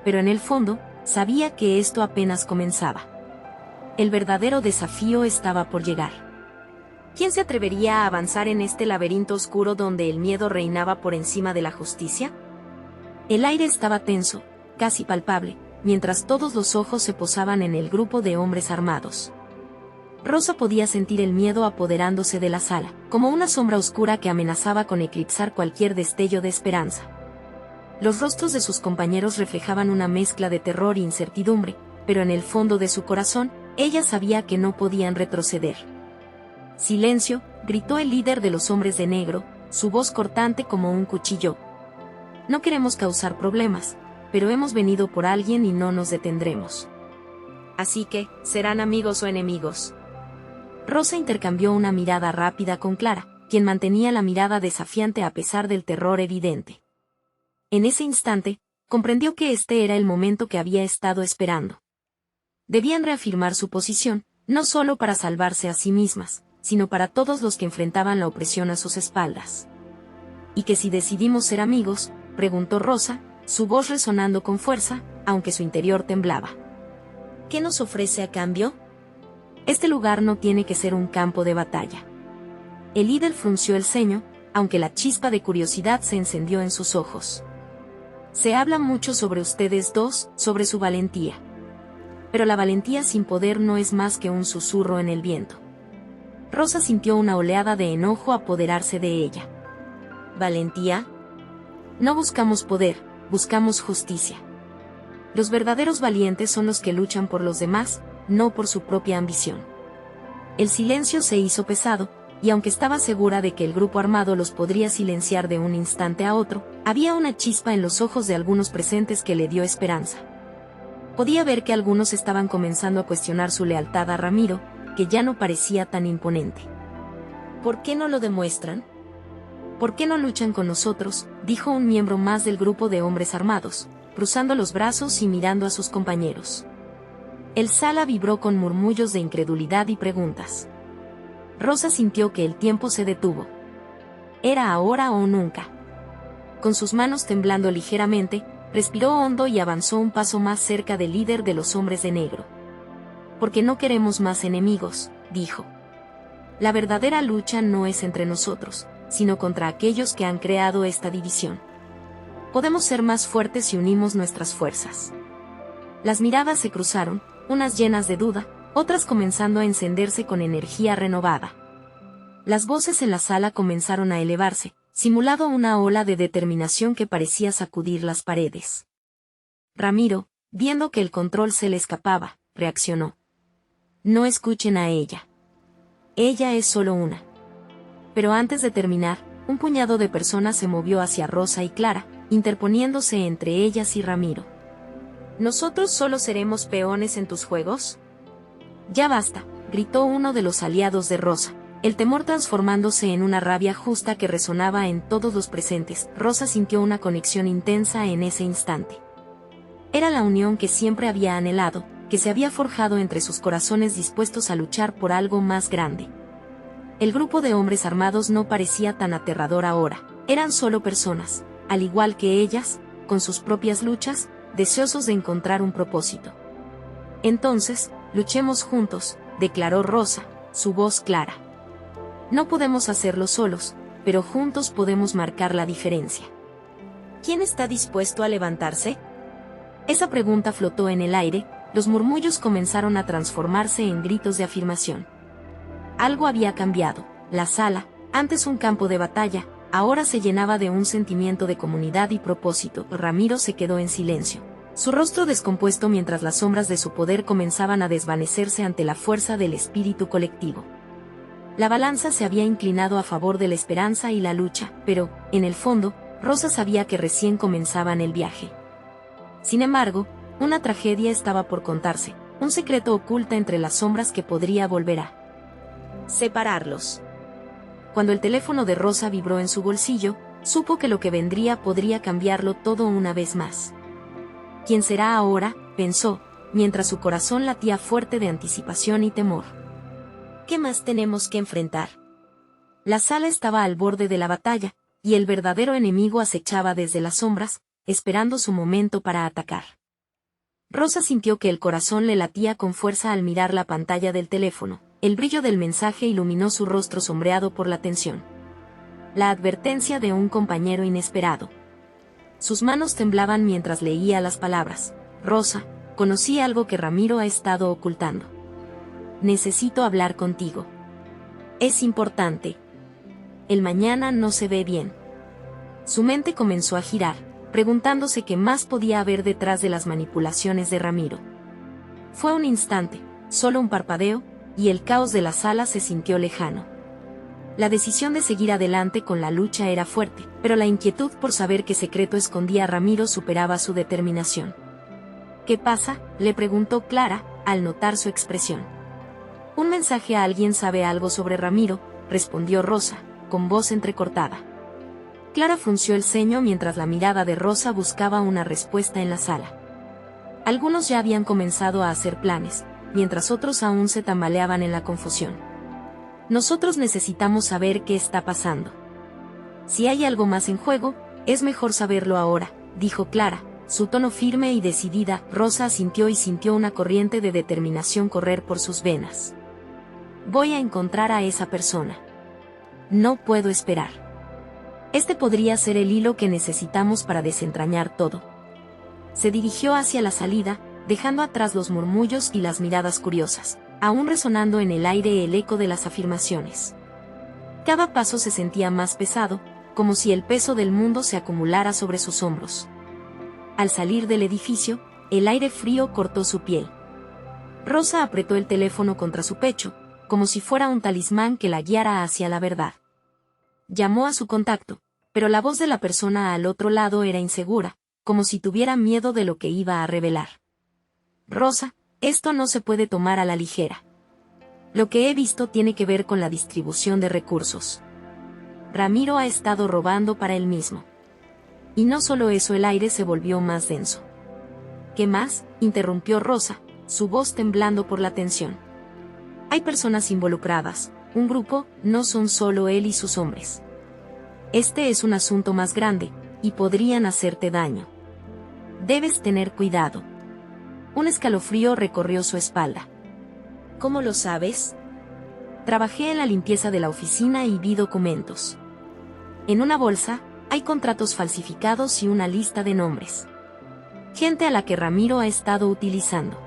Pero en el fondo, sabía que esto apenas comenzaba. El verdadero desafío estaba por llegar. ¿Quién se atrevería a avanzar en este laberinto oscuro donde el miedo reinaba por encima de la justicia? El aire estaba tenso, casi palpable, mientras todos los ojos se posaban en el grupo de hombres armados. Rosa podía sentir el miedo apoderándose de la sala, como una sombra oscura que amenazaba con eclipsar cualquier destello de esperanza. Los rostros de sus compañeros reflejaban una mezcla de terror e incertidumbre, pero en el fondo de su corazón, ella sabía que no podían retroceder. «Silencio», gritó el líder de los hombres de negro, su voz cortante como un cuchillo. «No queremos causar problemas, pero hemos venido por alguien y no nos detendremos. Así que, ¿serán amigos o enemigos?». Rosa intercambió una mirada rápida con Clara, quien mantenía la mirada desafiante a pesar del terror evidente. En ese instante, comprendió que este era el momento que había estado esperando. Debían reafirmar su posición, no solo para salvarse a sí mismas, sino para todos los que enfrentaban la opresión a sus espaldas. ¿Y que si decidimos ser amigos?, preguntó Rosa, su voz resonando con fuerza, aunque su interior temblaba. ¿Qué nos ofrece a cambio? Este lugar no tiene que ser un campo de batalla. El líder frunció el ceño, aunque la chispa de curiosidad se encendió en sus ojos. Se habla mucho sobre ustedes dos, sobre su valentía. Pero la valentía sin poder no es más que un susurro en el viento. Rosa sintió una oleada de enojo apoderarse de ella. ¿Valentía? No buscamos poder, buscamos justicia. Los verdaderos valientes son los que luchan por los demás, no por su propia ambición. El silencio se hizo pesado, y aunque estaba segura de que el grupo armado los podría silenciar de un instante a otro, había una chispa en los ojos de algunos presentes que le dio esperanza. Podía ver que algunos estaban comenzando a cuestionar su lealtad a Ramiro, que ya no parecía tan imponente. ¿Por qué no lo demuestran? ¿Por qué no luchan con nosotros?, dijo un miembro más del grupo de hombres armados, cruzando los brazos y mirando a sus compañeros. El sala vibró con murmullos de incredulidad y preguntas. Rosa sintió que el tiempo se detuvo. Era ahora o nunca. Con sus manos temblando ligeramente, respiró hondo y avanzó un paso más cerca del líder de los hombres de negro. Porque no queremos más enemigos, dijo. La verdadera lucha no es entre nosotros, sino contra aquellos que han creado esta división. Podemos ser más fuertes si unimos nuestras fuerzas. Las miradas se cruzaron, unas llenas de duda, otras comenzando a encenderse con energía renovada. Las voces en la sala comenzaron a elevarse, simulando una ola de determinación que parecía sacudir las paredes. Ramiro, viendo que el control se le escapaba, reaccionó. No escuchen a ella. Ella es solo una. Pero antes de terminar, un puñado de personas se movió hacia Rosa y Clara, interponiéndose entre ellas y Ramiro. ¿Nosotros solo seremos peones en tus juegos? Ya basta, gritó uno de los aliados de Rosa, el temor transformándose en una rabia justa que resonaba en todos los presentes. Rosa sintió una conexión intensa en ese instante. Era la unión que siempre había anhelado, que se había forjado entre sus corazones dispuestos a luchar por algo más grande. El grupo de hombres armados no parecía tan aterrador ahora, eran solo personas, al igual que ellas, con sus propias luchas, deseosos de encontrar un propósito. Entonces, luchemos juntos, declaró Rosa, su voz clara. No podemos hacerlo solos, pero juntos podemos marcar la diferencia. ¿Quién está dispuesto a levantarse? Esa pregunta flotó en el aire, los murmullos comenzaron a transformarse en gritos de afirmación. Algo había cambiado, la sala, antes un campo de batalla, ahora se llenaba de un sentimiento de comunidad y propósito. Ramiro se quedó en silencio, su rostro descompuesto mientras las sombras de su poder comenzaban a desvanecerse ante la fuerza del espíritu colectivo. La balanza se había inclinado a favor de la esperanza y la lucha, pero, en el fondo, Rosa sabía que recién comenzaban el viaje. Sin embargo, una tragedia estaba por contarse, un secreto oculto entre las sombras que podría volver a separarlos. Cuando el teléfono de Rosa vibró en su bolsillo, supo que lo que vendría podría cambiarlo todo una vez más. ¿Quién será ahora?, pensó, mientras su corazón latía fuerte de anticipación y temor. ¿Qué más tenemos que enfrentar? La sala estaba al borde de la batalla, y el verdadero enemigo acechaba desde las sombras, esperando su momento para atacar. Rosa sintió que el corazón le latía con fuerza al mirar la pantalla del teléfono. El brillo del mensaje iluminó su rostro sombreado por la tensión. La advertencia de un compañero inesperado. Sus manos temblaban mientras leía las palabras. Rosa, conocí algo que Ramiro ha estado ocultando. Necesito hablar contigo. Es importante. El mañana no se ve bien. Su mente comenzó a girar, preguntándose qué más podía haber detrás de las manipulaciones de Ramiro. Fue un instante, solo un parpadeo, y el caos de la sala se sintió lejano. La decisión de seguir adelante con la lucha era fuerte, pero la inquietud por saber qué secreto escondía Ramiro superaba su determinación. ¿Qué pasa?, le preguntó Clara, al notar su expresión. Un mensaje a alguien sabe algo sobre Ramiro, respondió Rosa, con voz entrecortada. Clara frunció el ceño mientras la mirada de Rosa buscaba una respuesta en la sala. Algunos ya habían comenzado a hacer planes, mientras otros aún se tambaleaban en la confusión. Nosotros necesitamos saber qué está pasando. Si hay algo más en juego, es mejor saberlo ahora, dijo Clara, su tono firme y decidida. Rosa asintió y sintió una corriente de determinación correr por sus venas. Voy a encontrar a esa persona. No puedo esperar. Este podría ser el hilo que necesitamos para desentrañar todo. Se dirigió hacia la salida, dejando atrás los murmullos y las miradas curiosas, aún resonando en el aire el eco de las afirmaciones. Cada paso se sentía más pesado, como si el peso del mundo se acumulara sobre sus hombros. Al salir del edificio, el aire frío cortó su piel. Rosa apretó el teléfono contra su pecho, como si fuera un talismán que la guiara hacia la verdad. Llamó a su contacto, pero la voz de la persona al otro lado era insegura, como si tuviera miedo de lo que iba a revelar. Rosa, esto no se puede tomar a la ligera. Lo que he visto tiene que ver con la distribución de recursos. Ramiro ha estado robando para él mismo. Y no solo eso, el aire se volvió más denso. ¿Qué más?, interrumpió Rosa, su voz temblando por la tensión. Hay personas involucradas, un grupo, no son solo él y sus hombres. Este es un asunto más grande, y podrían hacerte daño. Debes tener cuidado. Un escalofrío recorrió su espalda. ¿Cómo lo sabes? Trabajé en la limpieza de la oficina y vi documentos. En una bolsa, hay contratos falsificados y una lista de nombres. Gente a la que Ramiro ha estado utilizando.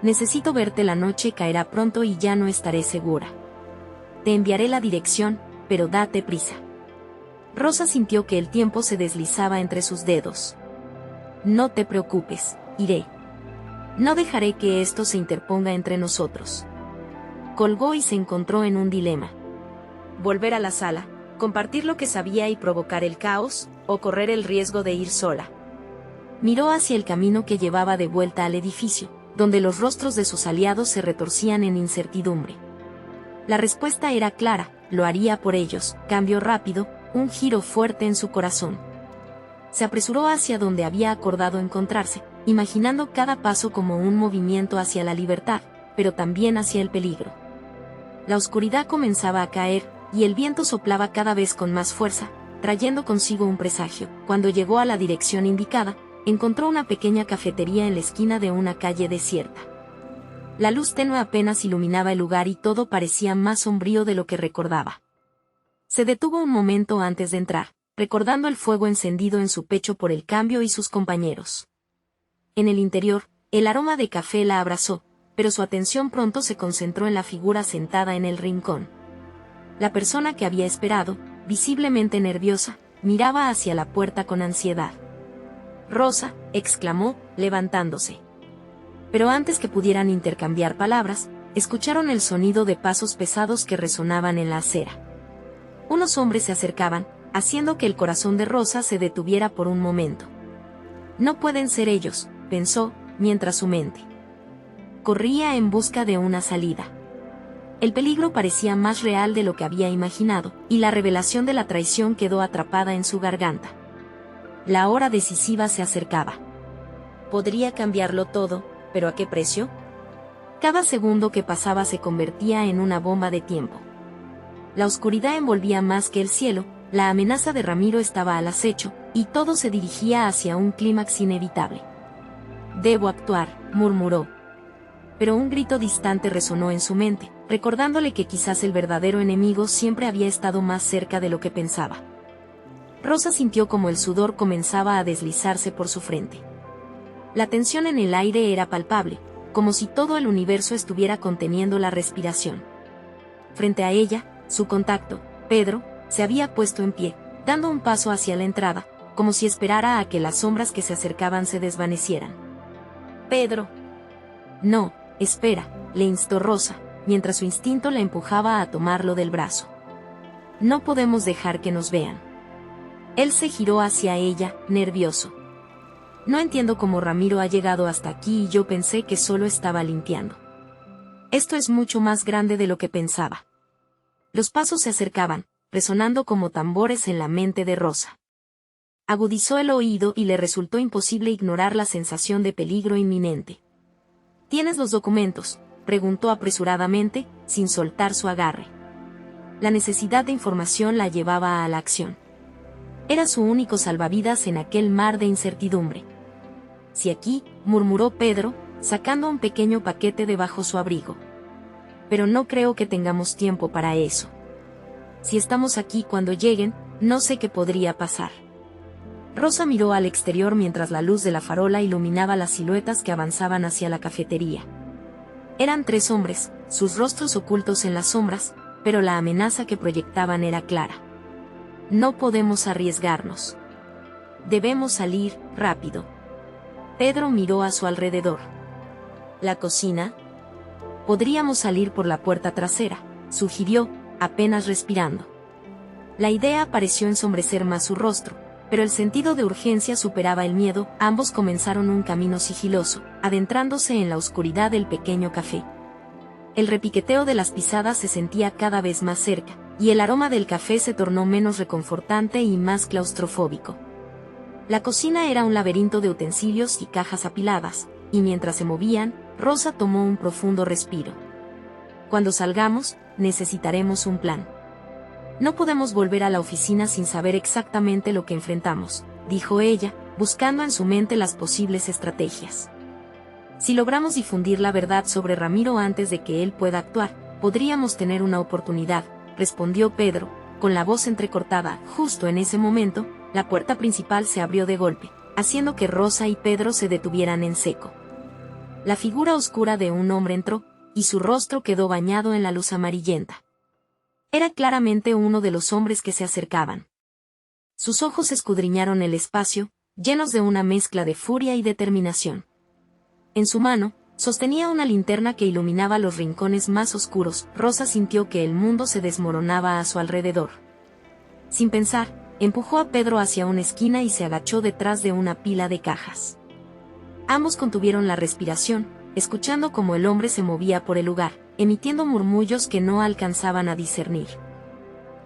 Necesito verte, la noche caerá pronto y ya no estaré segura. Te enviaré la dirección, pero date prisa. Rosa sintió que el tiempo se deslizaba entre sus dedos. No te preocupes, iré. No dejaré que esto se interponga entre nosotros. Colgó y se encontró en un dilema. Volver a la sala, compartir lo que sabía y provocar el caos, o correr el riesgo de ir sola. Miró hacia el camino que llevaba de vuelta al edificio, donde los rostros de sus aliados se retorcían en incertidumbre. La respuesta era clara, lo haría por ellos. Cambio rápido, un giro fuerte en su corazón. Se apresuró hacia donde había acordado encontrarse, imaginando cada paso como un movimiento hacia la libertad, pero también hacia el peligro. La oscuridad comenzaba a caer, y el viento soplaba cada vez con más fuerza, trayendo consigo un presagio. Cuando llegó a la dirección indicada, encontró una pequeña cafetería en la esquina de una calle desierta. La luz tenue apenas iluminaba el lugar y todo parecía más sombrío de lo que recordaba. Se detuvo un momento antes de entrar, recordando el fuego encendido en su pecho por el cambio y sus compañeros. En el interior, el aroma de café la abrazó, pero su atención pronto se concentró en la figura sentada en el rincón. La persona que había esperado, visiblemente nerviosa, miraba hacia la puerta con ansiedad. «Rosa», exclamó, levantándose. Pero antes que pudieran intercambiar palabras, escucharon el sonido de pasos pesados que resonaban en la acera. Unos hombres se acercaban, haciendo que el corazón de Rosa se detuviera por un momento. No pueden ser ellos, pensó, mientras su mente corría en busca de una salida. El peligro parecía más real de lo que había imaginado, y la revelación de la traición quedó atrapada en su garganta. La hora decisiva se acercaba. Podría cambiarlo todo, pero ¿a qué precio? Cada segundo que pasaba se convertía en una bomba de tiempo. La oscuridad envolvía más que el cielo, la amenaza de Ramiro estaba al acecho, y todo se dirigía hacia un clímax inevitable. «Debo actuar», murmuró. Pero un grito distante resonó en su mente, recordándole que quizás el verdadero enemigo siempre había estado más cerca de lo que pensaba. Rosa sintió como el sudor comenzaba a deslizarse por su frente. La tensión en el aire era palpable, como si todo el universo estuviera conteniendo la respiración. Frente a ella, su contacto, Pedro, se había puesto en pie, dando un paso hacia la entrada, como si esperara a que las sombras que se acercaban se desvanecieran. «Pedro». «No, espera», le instó Rosa, mientras su instinto la empujaba a tomarlo del brazo. «No podemos dejar que nos vean». Él se giró hacia ella, nervioso. «No entiendo cómo Ramiro ha llegado hasta aquí y yo pensé que solo estaba limpiando. Esto es mucho más grande de lo que pensaba». Los pasos se acercaban, resonando como tambores en la mente de Rosa. Agudizó el oído y le resultó imposible ignorar la sensación de peligro inminente. «¿Tienes los documentos?», preguntó apresuradamente, sin soltar su agarre. La necesidad de información la llevaba a la acción. Era su único salvavidas en aquel mar de incertidumbre. «Si aquí», murmuró Pedro, sacando un pequeño paquete de bajo su abrigo. «Pero no creo que tengamos tiempo para eso. Si estamos aquí cuando lleguen, no sé qué podría pasar». Rosa miró al exterior mientras la luz de la farola iluminaba las siluetas que avanzaban hacia la cafetería. Eran 3 hombres, sus rostros ocultos en las sombras, pero la amenaza que proyectaban era clara. «No podemos arriesgarnos. Debemos salir, rápido». Pedro miró a su alrededor. «¿La cocina? Podríamos salir por la puerta trasera», sugirió, apenas respirando. La idea pareció ensombrecer más su rostro, pero el sentido de urgencia superaba el miedo. Ambos comenzaron un camino sigiloso, adentrándose en la oscuridad del pequeño café. El repiqueteo de las pisadas se sentía cada vez más cerca, y el aroma del café se tornó menos reconfortante y más claustrofóbico. La cocina era un laberinto de utensilios y cajas apiladas, y mientras se movían, Rosa tomó un profundo respiro. «Cuando salgamos, necesitaremos un plan. No podemos volver a la oficina sin saber exactamente lo que enfrentamos», dijo ella, buscando en su mente las posibles estrategias. «Si logramos difundir la verdad sobre Ramiro antes de que él pueda actuar, podríamos tener una oportunidad», respondió Pedro, con la voz entrecortada. Justo en ese momento, la puerta principal se abrió de golpe, haciendo que Rosa y Pedro se detuvieran en seco. La figura oscura de un hombre entró, y su rostro quedó bañado en la luz amarillenta. Era claramente uno de los hombres que se acercaban. Sus ojos escudriñaron el espacio, llenos de una mezcla de furia y determinación. En su mano, sostenía una linterna que iluminaba los rincones más oscuros. Rosa sintió que el mundo se desmoronaba a su alrededor. Sin pensar, empujó a Pedro hacia una esquina y se agachó detrás de una pila de cajas. Ambos contuvieron la respiración, escuchando cómo el hombre se movía por el lugar, emitiendo murmullos que no alcanzaban a discernir.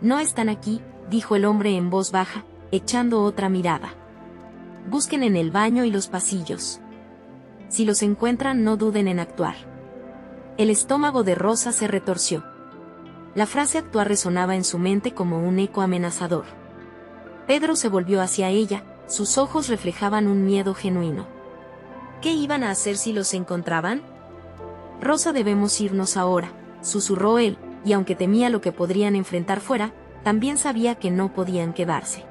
«No están aquí», dijo el hombre en voz baja, echando otra mirada. «Busquen en el baño y los pasillos. Si los encuentran, no duden en actuar». El estómago de Rosa se retorció. La frase «actuar» resonaba en su mente como un eco amenazador. Pedro se volvió hacia ella, sus ojos reflejaban un miedo genuino. ¿Qué iban a hacer si los encontraban? «Rosa, debemos irnos ahora», susurró él, y aunque temía lo que podrían enfrentar fuera, también sabía que no podían quedarse.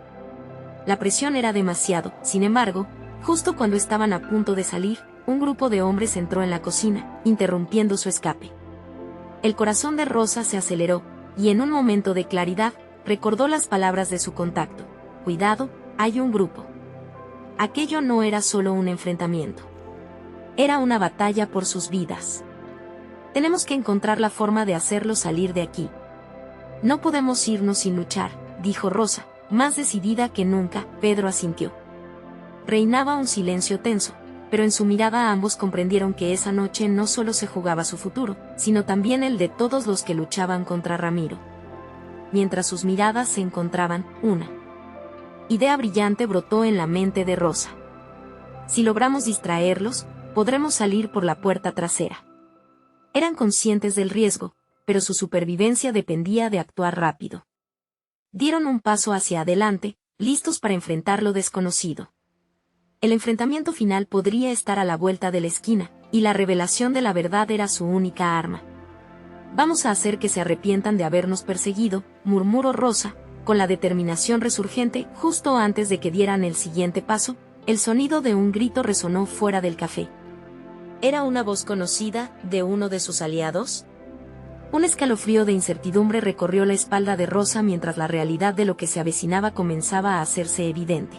La presión era demasiado. Sin embargo, justo cuando estaban a punto de salir, un grupo de hombres entró en la cocina, interrumpiendo su escape. El corazón de Rosa se aceleró, y en un momento de claridad, recordó las palabras de su contacto: «Cuidado, hay un grupo». Aquello no era solo un enfrentamiento. Era una batalla por sus vidas. «Tenemos que encontrar la forma de hacerlo salir de aquí. No podemos irnos sin luchar», dijo Rosa, más decidida que nunca. Pedro asintió. Reinaba un silencio tenso, pero en su mirada ambos comprendieron que esa noche no solo se jugaba su futuro, sino también el de todos los que luchaban contra Ramiro. Mientras sus miradas se encontraban, una idea brillante brotó en la mente de Rosa. «Si logramos distraerlos, podremos salir por la puerta trasera». Eran conscientes del riesgo, pero su supervivencia dependía de actuar rápido. Dieron un paso hacia adelante, listos para enfrentar lo desconocido. El enfrentamiento final podría estar a la vuelta de la esquina, y la revelación de la verdad era su única arma. «Vamos a hacer que se arrepientan de habernos perseguido», murmuró Rosa, con la determinación resurgente. Justo antes de que dieran el siguiente paso, el sonido de un grito resonó fuera del café. ¿Era una voz conocida, de uno de sus aliados? Un escalofrío de incertidumbre recorrió la espalda de Rosa mientras la realidad de lo que se avecinaba comenzaba a hacerse evidente.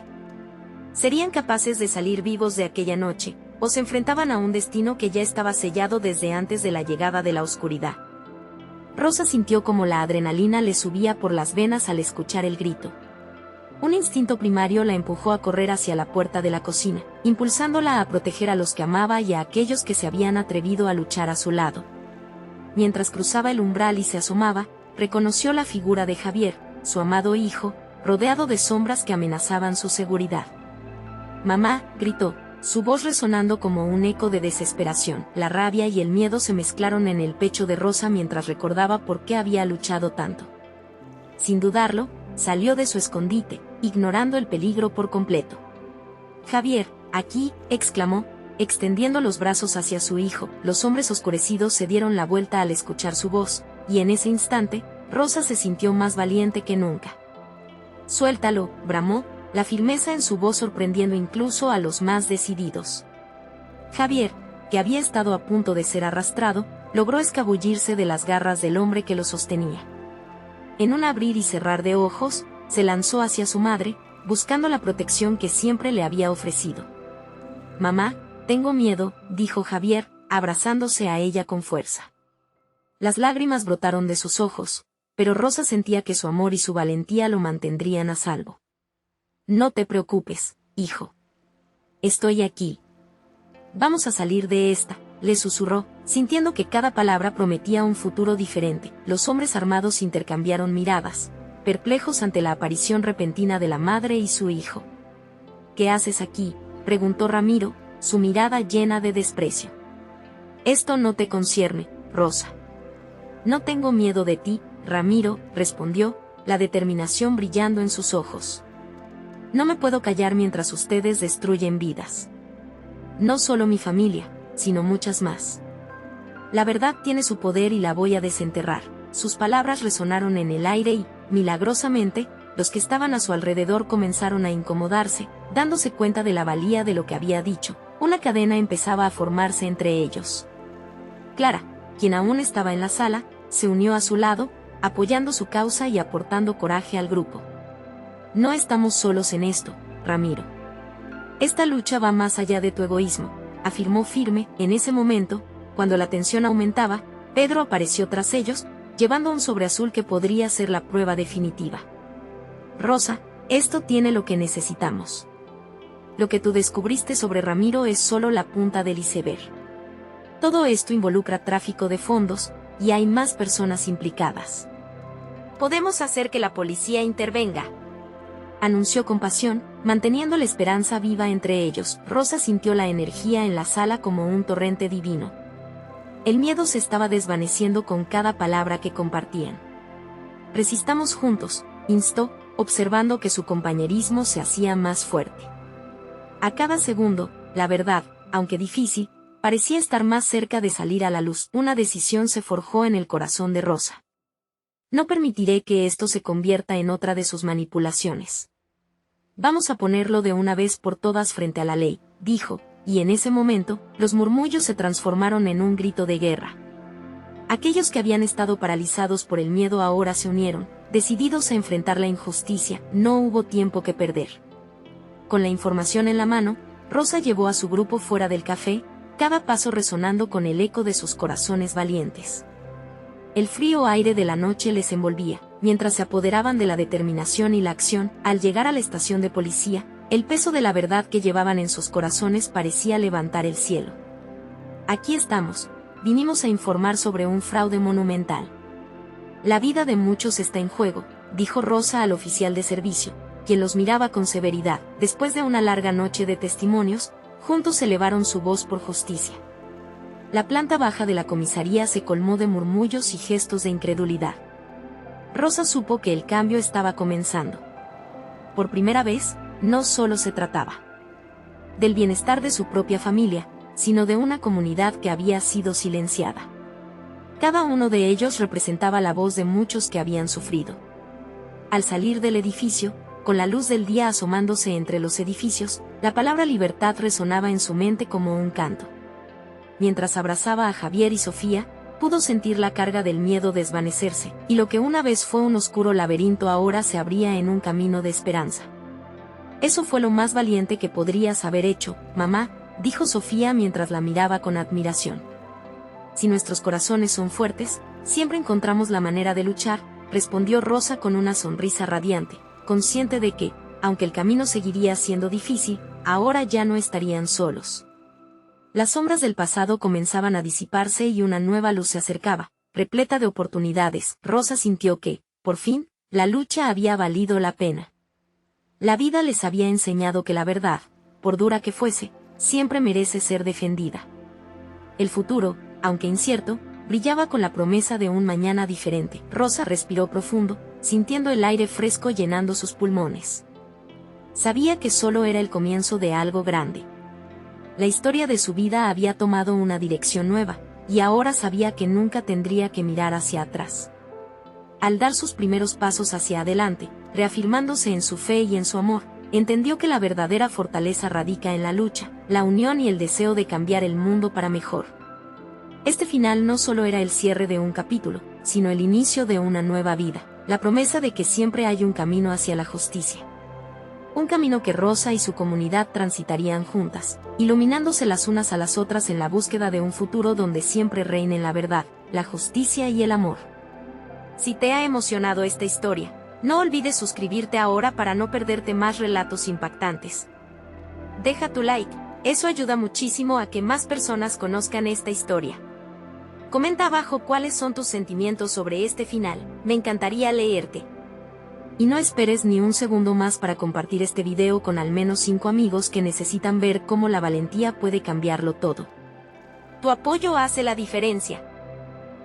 ¿Serían capaces de salir vivos de aquella noche, o se enfrentaban a un destino que ya estaba sellado desde antes de la llegada de la oscuridad? Rosa sintió como la adrenalina le subía por las venas al escuchar el grito. Un instinto primario la empujó a correr hacia la puerta de la cocina, impulsándola a proteger a los que amaba y a aquellos que se habían atrevido a luchar a su lado. Mientras cruzaba el umbral y se asomaba, reconoció la figura de Javier, su amado hijo, rodeado de sombras que amenazaban su seguridad. «Mamá», gritó, su voz resonando como un eco de desesperación. La rabia y el miedo se mezclaron en el pecho de Rosa mientras recordaba por qué había luchado tanto. Sin dudarlo, salió de su escondite, ignorando el peligro por completo. Javier, aquí, exclamó, extendiendo los brazos hacia su hijo. Los hombres oscurecidos se dieron la vuelta al escuchar su voz, y en ese instante, Rosa se sintió más valiente que nunca. Suéltalo, bramó, la firmeza en su voz sorprendiendo incluso a los más decididos. Javier, que había estado a punto de ser arrastrado, logró escabullirse de las garras del hombre que lo sostenía. En un abrir y cerrar de ojos, se lanzó hacia su madre, buscando la protección que siempre le había ofrecido. «Mamá, tengo miedo», dijo Javier, abrazándose a ella con fuerza. Las lágrimas brotaron de sus ojos, pero Rosa sentía que su amor y su valentía lo mantendrían a salvo. «No te preocupes, hijo. Estoy aquí. Vamos a salir de esta», le susurró, sintiendo que cada palabra prometía un futuro diferente. Los hombres armados intercambiaron miradas, perplejos ante la aparición repentina de la madre y su hijo. «¿Qué haces aquí?», preguntó Ramiro, su mirada llena de desprecio. «Esto no te concierne, Rosa». «No tengo miedo de ti, Ramiro», respondió, la determinación brillando en sus ojos. «No me puedo callar mientras ustedes destruyen vidas. No solo mi familia, sino muchas más. La verdad tiene su poder y la voy a desenterrar». Sus palabras resonaron en el aire y, milagrosamente, los que estaban a su alrededor comenzaron a incomodarse, dándose cuenta de la valía de lo que había dicho. Una cadena empezaba a formarse entre ellos. Clara, quien aún estaba en la sala, se unió a su lado, apoyando su causa y aportando coraje al grupo. «No estamos solos en esto, Ramiro. Esta lucha va más allá de tu egoísmo», afirmó firme. En ese momento, cuando la tensión aumentaba, Pedro apareció tras ellos, llevando un sobre azul que podría ser la prueba definitiva. «Rosa, esto tiene lo que necesitamos. Lo que tú descubriste sobre Ramiro es solo la punta del iceberg. Todo esto involucra tráfico de fondos, y hay más personas implicadas. Podemos hacer que la policía intervenga», anunció con pasión, manteniendo la esperanza viva entre ellos. Rosa sintió la energía en la sala como un torrente divino. El miedo se estaba desvaneciendo con cada palabra que compartían. «Resistamos juntos», instó, observando que su compañerismo se hacía más fuerte. A cada segundo, la verdad, aunque difícil, parecía estar más cerca de salir a la luz. Una decisión se forjó en el corazón de Rosa. «No permitiré que esto se convierta en otra de sus manipulaciones. Vamos a ponerlo de una vez por todas frente a la ley», dijo, y en ese momento, los murmullos se transformaron en un grito de guerra. Aquellos que habían estado paralizados por el miedo ahora se unieron, decididos a enfrentar la injusticia. No hubo tiempo que perder. Con la información en la mano, Rosa llevó a su grupo fuera del café, cada paso resonando con el eco de sus corazones valientes. El frío aire de la noche les envolvía, mientras se apoderaban de la determinación y la acción. Al llegar a la estación de policía, el peso de la verdad que llevaban en sus corazones parecía levantar el cielo. «Aquí estamos, vinimos a informar sobre un fraude monumental. La vida de muchos está en juego», dijo Rosa al oficial de servicio, quien los miraba con severidad. Después de una larga noche de testimonios, juntos elevaron su voz por justicia. La planta baja de la comisaría se colmó de murmullos y gestos de incredulidad. Rosa supo que el cambio estaba comenzando. Por primera vez, no solo se trataba del bienestar de su propia familia, sino de una comunidad que había sido silenciada. Cada uno de ellos representaba la voz de muchos que habían sufrido. Al salir del edificio, con la luz del día asomándose entre los edificios, la palabra libertad resonaba en su mente como un canto. Mientras abrazaba a Javier y Sofía, pudo sentir la carga del miedo desvanecerse, y lo que una vez fue un oscuro laberinto ahora se abría en un camino de esperanza. «Eso fue lo más valiente que podrías haber hecho, mamá», dijo Sofía mientras la miraba con admiración. «Si nuestros corazones son fuertes, siempre encontramos la manera de luchar», respondió Rosa con una sonrisa radiante, consciente de que, aunque el camino seguiría siendo difícil, ahora ya no estarían solos. Las sombras del pasado comenzaban a disiparse y una nueva luz se acercaba, repleta de oportunidades. Rosa sintió que, por fin, la lucha había valido la pena. La vida les había enseñado que la verdad, por dura que fuese, siempre merece ser defendida. El futuro, aunque incierto, brillaba con la promesa de un mañana diferente. Rosa respiró profundo, sintiendo el aire fresco llenando sus pulmones. Sabía que solo era el comienzo de algo grande. La historia de su vida había tomado una dirección nueva, y ahora sabía que nunca tendría que mirar hacia atrás. Al dar sus primeros pasos hacia adelante, reafirmándose en su fe y en su amor, entendió que la verdadera fortaleza radica en la lucha, la unión y el deseo de cambiar el mundo para mejor. Este final no solo era el cierre de un capítulo, sino el inicio de una nueva vida, la promesa de que siempre hay un camino hacia la justicia. Un camino que Rosa y su comunidad transitarían juntas, iluminándose las unas a las otras en la búsqueda de un futuro donde siempre reinen la verdad, la justicia y el amor. Si te ha emocionado esta historia, no olvides suscribirte ahora para no perderte más relatos impactantes. Deja tu like, eso ayuda muchísimo a que más personas conozcan esta historia. Comenta abajo cuáles son tus sentimientos sobre este final, me encantaría leerte. Y no esperes ni un segundo más para compartir este video con al menos 5 amigos que necesitan ver cómo la valentía puede cambiarlo todo. Tu apoyo hace la diferencia.